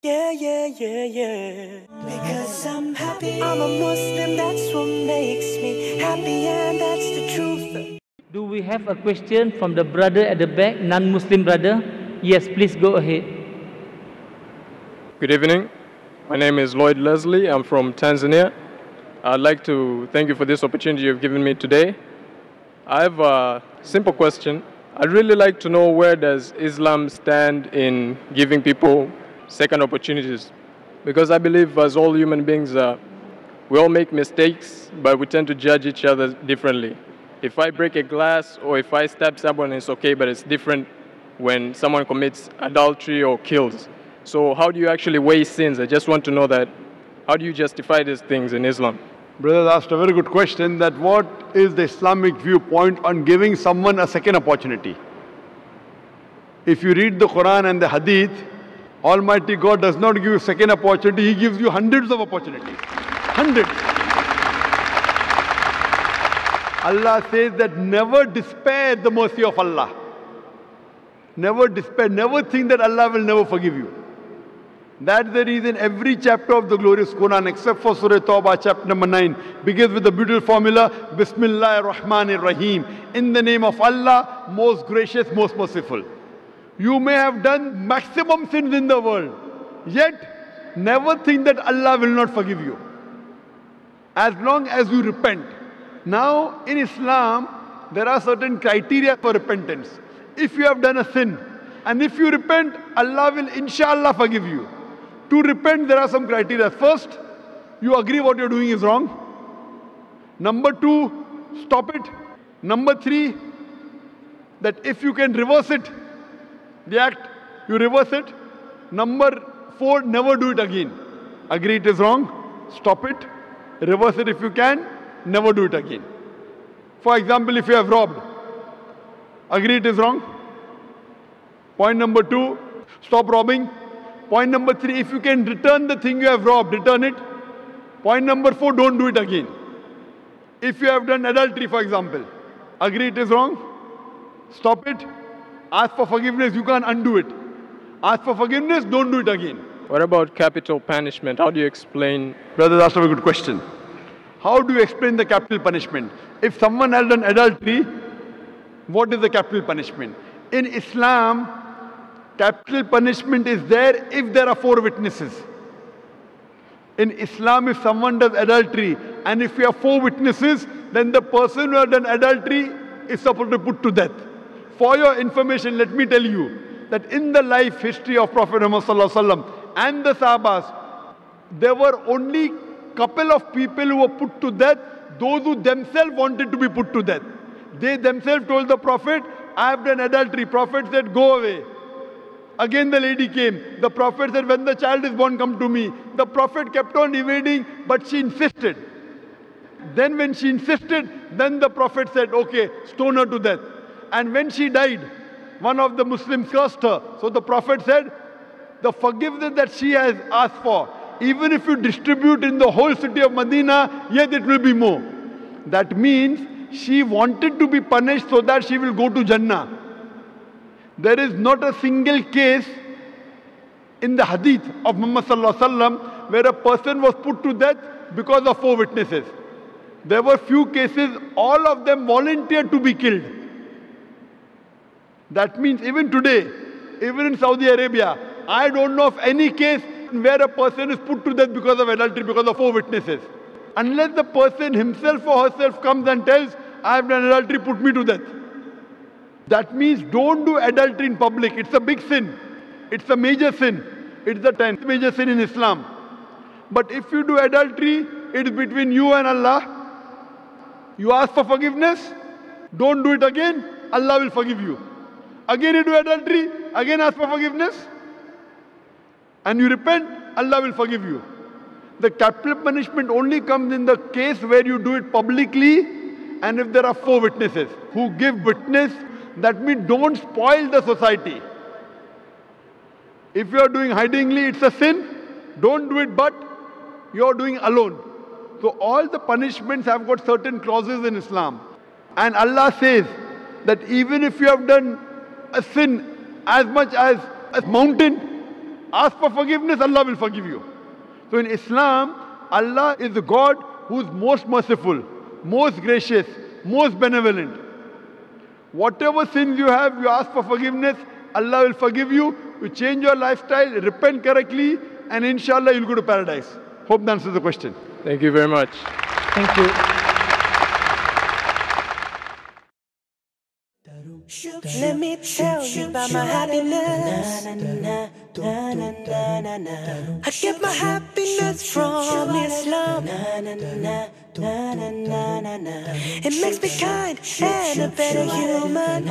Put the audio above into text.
Yeah, yeah, yeah, yeah. Because I'm happy. I'm a Muslim, that's what makes me happy, and that's the truth. Do we have a question from the brother at the back, non-Muslim brother? Yes, please go ahead. Good evening. My name is Lloyd Leslie. I'm from Tanzania. I'd like to thank you for this opportunity you've given me today. I have a simple question. I'd really like to know, where does Islam stand in giving people second opportunities? Because I believe, as all human beings, we all make mistakes, but we tend to judge each other differently. If I break a glass or if I stab someone, it's okay, but it's different when someone commits adultery or kills. So how do you actually weigh sins? I just want to know that. How do you justify these things in Islam? Brother asked a very good question, that what is the Islamic viewpoint on giving someone a second opportunity? If you read the Quran and the Hadith, Almighty God does not give you second opportunity, He gives you hundreds of opportunities. Hundreds. Allah says that never despair at the mercy of Allah. Never despair, never think that Allah will never forgive you. That's the reason every chapter of the glorious Quran, except for Surah Tawbah, chapter number 9, begins with the beautiful formula, Bismillahir Rahmanir Rahim. In the name of Allah, most gracious, most merciful. You may have done maximum sins in the world, yet never think that Allah will not forgive you, as long as you repent. Now, in Islam, there are certain criteria for repentance. If you have done a sin, and if you repent, Allah will inshallah forgive you. To repent, there are some criteria. First, you agree what you're doing is wrong. Number 2, stop it. Number 3, that if you can reverse it, the act, you reverse it. Number 4, never do it again. Agree it is wrong, stop it, reverse it if you can, never do it again. For example, if you have robbed, agree it is wrong. Point number 2, stop robbing. Point number 3, if you can return the thing you have robbed, return it. Point number 4, don't do it again. If you have done adultery, for example, agree it is wrong, stop it. Ask for forgiveness, you can't undo it. Ask for forgiveness, don't do it again. What about capital punishment? How do you explain? Brother, that's a very good question. How do you explain the capital punishment? If someone has done adultery, what is the capital punishment? In Islam, capital punishment is there if there are 4 witnesses. In Islam, if someone does adultery and if you have 4 witnesses, then the person who has done adultery is supposed to be put to death. For your information, let me tell you that in the life history of Prophet Muhammad ﷺ and the Sahabas, there were only couple of people who were put to death, those who themselves wanted to be put to death. They themselves told the Prophet, I have done adultery. Prophet said, go away. Again the lady came. The Prophet said, when the child is born, come to me. The Prophet kept on evading, but she insisted. Then when she insisted, then the Prophet said, okay, stone her to death. And when she died, one of the Muslims cursed her. So the Prophet said, the forgiveness that she has asked for, even if you distribute in the whole city of Medina, yet it will be more. That means she wanted to be punished so that she will go to Jannah. There is not a single case in the hadith of Muhammad sallallahu alaihi wasallam where a person was put to death because of 4 witnesses. There were few cases, all of them volunteered to be killed. That means even today, even in Saudi Arabia, I don't know of any case where a person is put to death because of adultery, because of 4 witnesses. Unless the person himself or herself comes and tells, I have done adultery, put me to death. That means don't do adultery in public. It's a big sin. It's a major sin. It's the 10th major sin in Islam. But if you do adultery, it's between you and Allah. You ask for forgiveness, don't do it again, Allah will forgive you. Again you do adultery, again ask for forgiveness, and you repent, Allah will forgive you. The capital punishment only comes in the case where you do it publicly and if there are 4 witnesses who give witness. That means don't spoil the society. If you are doing hidingly, it's a sin. Don't do it, but you are doing alone. So all the punishments have got certain clauses in Islam. And Allah says that even if you have done a sin as much as a mountain, Ask for forgiveness, Allah will forgive you. So in Islam, Allah is the God who is most merciful, most gracious, most benevolent. Whatever sins you have, you ask for forgiveness, Allah will forgive you. You change your lifestyle, repent correctly, and inshallah you'll go to paradise. Hope that answers the question. Thank you very much. Thank you. Let me tell you about my happiness. I get my happiness from Islam. It makes me kind and a better human.